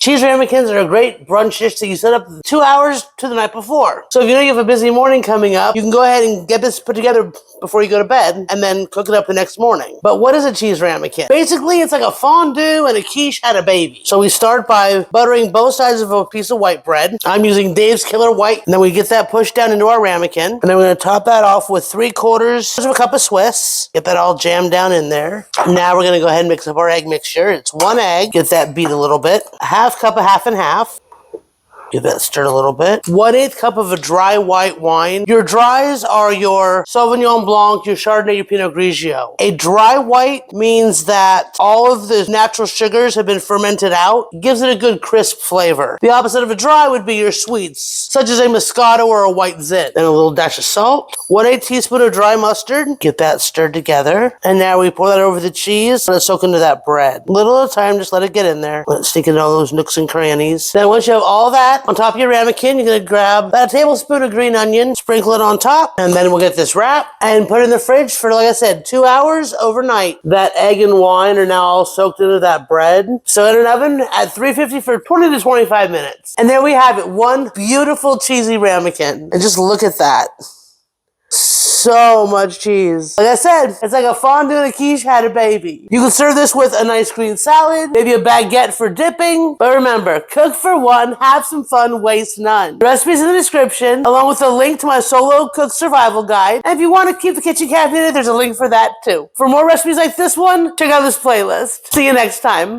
Cheese ramekins are a great brunch dish that you set up 2 hours to the night before. So if you know you have a busy morning coming up, you can go ahead and get this put together before you go to bed and then cook it up the next morning. But what is a cheese ramekin? Basically, it's like a fondue and a quiche had a baby. So we start by buttering both sides of a piece of white bread. I'm using Dave's Killer White. And then we get that pushed down into our ramekin. And then we're going to top that off with 3/4 of a cup of Swiss. Get that all jammed down in there. Now we're going to go ahead and mix up our egg mixture. It's 1 egg. Get that beat a little bit. A half cup of half and half. Give that stirred a little bit. 1/8 cup of a dry white wine. Your dries are your Sauvignon Blanc, your Chardonnay, your Pinot Grigio. A dry white means that all of the natural sugars have been fermented out. It gives it a good crisp flavor. The opposite of a dry would be your sweets, such as a Moscato or a white zit. Then a little dash of salt. 1/8 teaspoon of dry mustard. Get that stirred together. And now we pour that over the cheese. Let it soak into that bread. Little at a time, just let it get in there. Let it sink into all those nooks and crannies. Then once you have all that on top of your ramekin, you're going to grab about a tablespoon of green onion, sprinkle it on top, and then we'll get this wrap and put it in the fridge for, like I said, 2 hours overnight. That egg and wine are now all soaked into that bread. So in an oven at 350 for 20 to 25 minutes. And there we have it, one beautiful cheesy ramekin. And just look at that. So much cheese. Like I said, it's like a fondue and a quiche had a baby. You can serve this with a nice green salad, maybe a baguette for dipping. But remember, cook for one, have some fun, waste none. The recipe's in the description, along with a link to my solo cook survival guide. And if you want to keep the kitchen cabinet, there's a link for that too. For more recipes like this one, check out this playlist. See you next time.